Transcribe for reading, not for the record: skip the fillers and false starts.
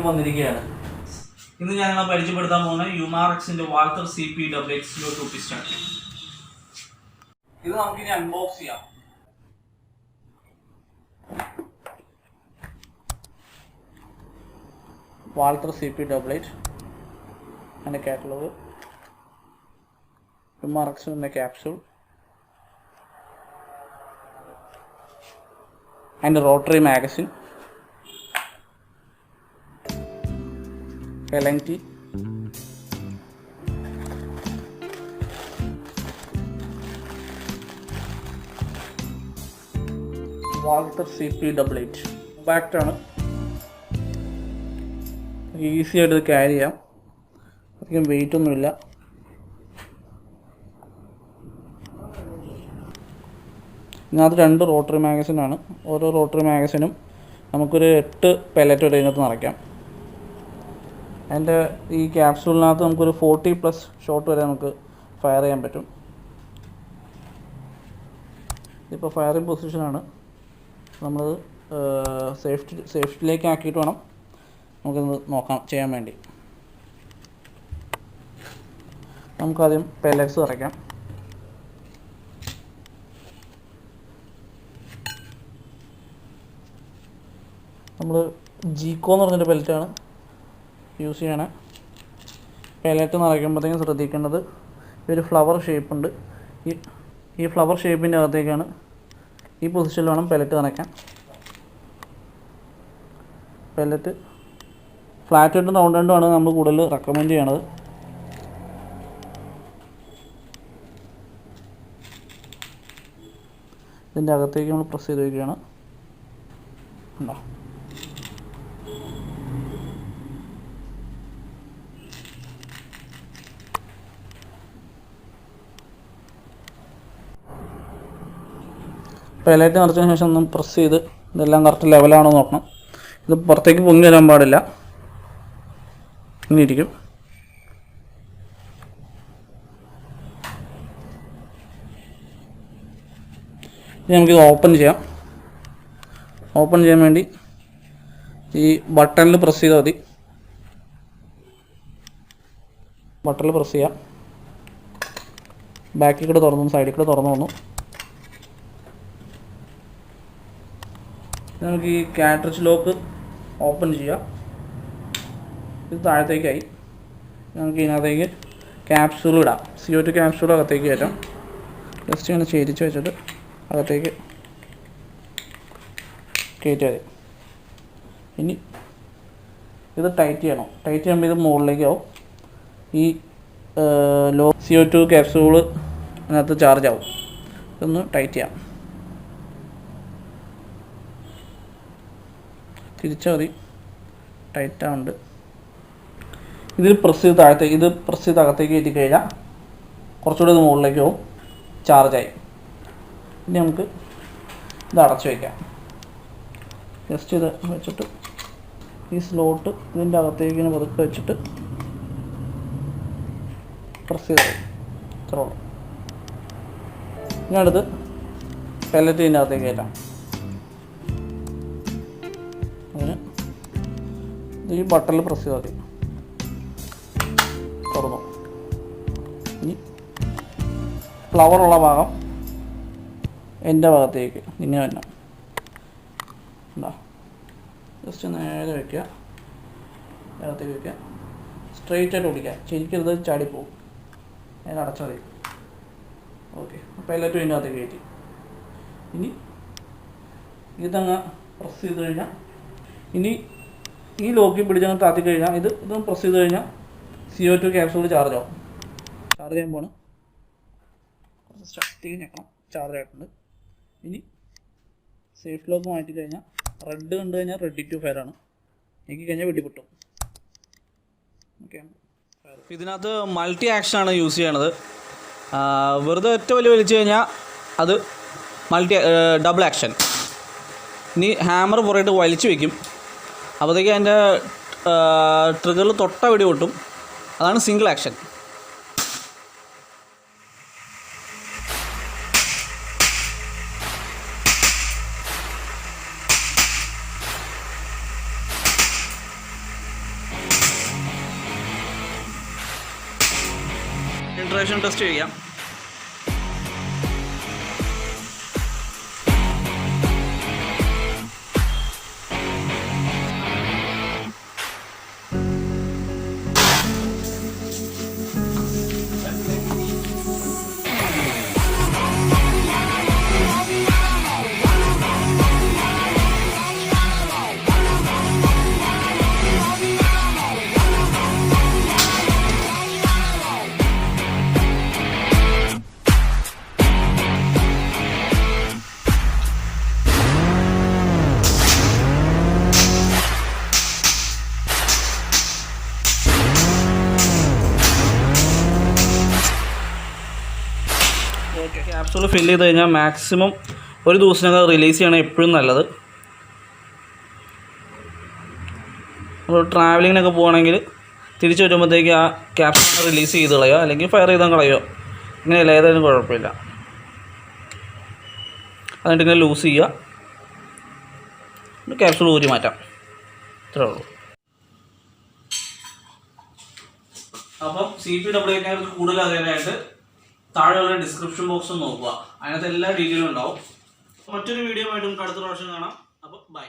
വന്നിരിക്കുകയാണ്. ഇന്ന് ഞങ്ങൾ പരിചയപ്പെടുത്താൻ പോകുന്ന യുമാറക്സിന്റെ വാൾട്ടർ CP88 CO2 പിസ്റ്റൺ. ഇത് നമുക്കിനി അൺബോക്സ് ചെയ്യാം. വാൾട്ടർ CP88 അതിൻ്റെ കാറ്റലോഗ്, യുമാറക്സിൻ്റെ ക്യാപ്സൂൾ, അതിൻ്റെ rotary magazine, LNT, Walther CP88 കോമ്പാക്റ്റാണ്, ഈസി ആയിട്ട് ക്യാരി ചെയ്യാം, അധികം വെയിറ്റ് ഒന്നുമില്ല. ഇതിനകത്ത് 2 റോട്ടറി മാഗസിനാണ്. ഓരോ റോട്ടറി മാഗസിനും നമുക്കൊരു 8 പെല്ലറ്റ് വരെ ഇതിനകത്ത് നിറയ്ക്കാം. അതിൻ്റെ ഈ ക്യാപ്സൂളിനകത്ത് നമുക്കൊരു 40+ ഷോട്ട് വരെ നമുക്ക് ഫയർ ചെയ്യാൻ പറ്റും. ഇതിപ്പോൾ ഫയറിംഗ് പൊസിഷനാണ്. നമ്മൾ സേഫ്റ്റിയിലേക്ക് ആക്കിയിട്ട് വേണം നമുക്കിത് ചെയ്യാൻ വേണ്ടി. നമുക്കാദ്യം പെല്ലറ്റ്സ് നിറയ്ക്കാം. നമ്മൾ ജീക്കോ എന്ന് പറഞ്ഞൊരു പെല്ലറ്റാണ് യൂസ് ചെയ്യണേ. പെല്ലറ്റ് നിറയ്ക്കുമ്പോഴത്തേക്കും ശ്രദ്ധിക്കേണ്ടത് ഒരു ഫ്ലവർ ഷേപ്പുണ്ട്. ഈ ഫ്ലവർ ഷേപ്പിൻ്റെ അകത്തേക്കാണ്, ഈ പൊസിഷനിൽ വേണം പെല്ലറ്റ് നിറയ്ക്കാൻ. പെല്ലറ്റ് ഫ്ലാറ്റ് ആയിട്ടും റൗണ്ട് ആയിട്ടുമാണ് നമ്മൾ കൂടുതൽ റെക്കമെൻഡ് ചെയ്യണത്. ഇതിൻ്റെ അകത്തേക്ക് നമ്മൾ പ്രസ് ചെയ്ത് വയ്ക്കുകയാണ്. ഉണ്ടോ? പെല്ലറ്റ് നിറച്ചതിന് ശേഷം ഒന്ന് പ്രസ് ചെയ്ത് ഇതെല്ലാം കറക്റ്റ് ലെവലാണോ നോക്കണം. ഇത് പുറത്തേക്ക് പൊങ്ങി വരാൻ പാടില്ല, ഇങ്ങനെ ഇരിക്കും. ഇനി നമുക്കിത് ഓപ്പൺ ചെയ്യാം. ഓപ്പൺ ചെയ്യാൻ വേണ്ടി ഈ ബട്ടണിൽ പ്രസ് ചെയ്താൽ മതി. ബട്ടണിൽ പ്രസ് ചെയ്യാം. ബാക്കിൽ കൂടെ തുറന്നു, സൈഡിൽ കൂടെ തുറന്നു വന്നു. നമുക്ക് ഈ കാട്രിഡ്ജ് ലോക്ക് ഓപ്പൺ ചെയ്യാം. ഇത് താഴത്തേക്കായി. നമുക്ക് ഇതിനകത്തേക്ക് ക്യാപ്സൂൾ ഇടാം. CO2 ക്യാപ്സൂൾ അകത്തേക്ക് കയറ്റാം. ജസ്റ്റ് ഇങ്ങനെ ചേരിച്ച് വെച്ചിട്ട് അകത്തേക്ക് കയറ്റിയാൽ മതി. ഇനി ഇത് ടൈറ്റ് ചെയ്യണം. ടൈറ്റ് ചെയ്യുമ്പോൾ ഇത് മുകളിലേക്കാവും. ഈ CO2 ക്യാപ്സൂള് അതിനകത്ത് ചാർജ് ആവും. ഇതൊന്ന് ടൈറ്റ് ചെയ്യാം. തിരിച്ചാൽ മതി. ടൈറ്റാവുണ്ട്. ഇതിൽ പ്രസ് ചെയ്ത് താഴത്തേക്ക്, ഇത് പ്രസ് ചെയ്ത് അകത്തേക്ക് കയറ്റി കഴിഞ്ഞാൽ കുറച്ചുകൂടി ഇത് മുകളിലേക്ക് പോകും. ചാർജായി. ഇനി നമുക്ക് ഇത് അടച്ചു വയ്ക്കാം. ജസ്റ്റ് ഇത് വെച്ചിട്ട് ഈ സ്ലോട്ട് ഇതിൻ്റെ അകത്തേക്ക് ഇങ്ങനെ പതുക്കെ വെച്ചിട്ട് പ്രസ് ചെയ്ത് ഇത്രേ ഉള്ളൂ. ഇനി അടുത്ത് പെല്ലറ്റ് ഇതിൻ്റെ അകത്തേക്ക് കയറ്റാം. അതിന് ഈ ബട്ടണിൽ പ്രസ് ചെയ്താൽ മതി. തുറന്നു. ഇനി ഫ്ലവറുള്ള ഭാഗം എൻ്റെ ഭാഗത്തേക്ക് ഇങ്ങനെ വരണം. ഉണ്ടോ? ജസ്റ്റ് നേരെ വയ്ക്കുക, അകത്തേക്ക് വയ്ക്കുക, സ്ട്രെയിറ്റ് ആയിട്ട് ഓടിക്കുക. ശരിക്കരുത്, ചാടിപ്പോവും. അതിന് അടച്ചാൽ മതി. ഓക്കെ, അപ്പോൾ എല്ലാറ്റും ഇതിൻ്റെ അകത്തേക്ക് കയറ്റി. ഇനി ഇതങ്ങ് പ്രസ് ചെയ്ത് കഴിഞ്ഞാൽ, ഇനി ഈ ലോക്കിൽ പിടിച്ചങ്ങ് താത്തി കഴിഞ്ഞാൽ ഇതും പ്രസ് ചെയ്ത് കഴിഞ്ഞാൽ CO2 ക്യാപ്സൂൾ ചാർജ് ആവും. ചാർജ് ചെയ്യുമ്പോൾ കുറച്ച് ശക്തി ഞെക്കണം. ചാർജ് ആയിട്ടുണ്ട്. ഇനി സേഫ് ലോക്ക് മാറ്റി കഴിഞ്ഞാൽ റെഡ് കണ്ടു കഴിഞ്ഞാൽ റെഡി ടു ഫയർ ആണ്. എനിക്ക് കഴിഞ്ഞാൽ വെടിപൊട്ടും. ഓക്കെ, ഇതിനകത്ത് മൾട്ടി ആക്ഷനാണ് യൂസ് ചെയ്യണത്. വെറുതെ ഒറ്റ വലിച്ചു കഴിഞ്ഞാൽ അത് ഡബിൾ ആക്ഷൻ. ഇനി ഹാമർ പുറയിട്ട് വലിച്ചു വയ്ക്കും. അപ്പോഴത്തേക്ക് അതിൻ്റെ ട്രിഗറിൽ തൊട്ട വെടി പൊട്ടും. അതാണ് സിംഗിൾ ആക്ഷൻ. ഫിൽട്രേഷൻ ടെസ്റ്റ് ചെയ്യാം. ക്യാപ്സൂൾ ഫില്ല് ചെയ്ത് കഴിഞ്ഞാൽ മാക്സിമം ഒരു ദിവസത്തിനകം റിലീസ് ചെയ്യണം എപ്പോഴും നല്ലത്. നമ്മൾ ട്രാവലിങ്ങിനൊക്കെ പോവുകയാണെങ്കിൽ തിരിച്ച് വരുമ്പോഴത്തേക്ക് ആ ക്യാപ്സൂൾ റിലീസ് ചെയ്ത് കളയുക, അല്ലെങ്കിൽ ഫയർ ചെയ്താൽ കളയുക, ഇങ്ങനെയല്ല ഏതായാലും കുഴപ്പമില്ല. എന്നിട്ട് ഇങ്ങനെ ലൂസ് ചെയ്യുക, ക്യാപ്സൂൾ ഊരി മാറ്റാം, ഇത്രേ ഉള്ളൂ. അപ്പം CP88 കൂടുതൽ അറിയാനായിട്ട് താഴെയുള്ള ഡിസ്ക്രിപ്ഷൻ ബോക്സ് നോക്കുക, അതിനകത്ത് എല്ലാ ഡീറ്റെയിലും ഉണ്ടാവും. മറ്റൊരു വീഡിയോ ആയിട്ട് നമുക്ക് അടുത്ത പ്രാവശ്യം കാണാം. അപ്പോൾ ബൈ.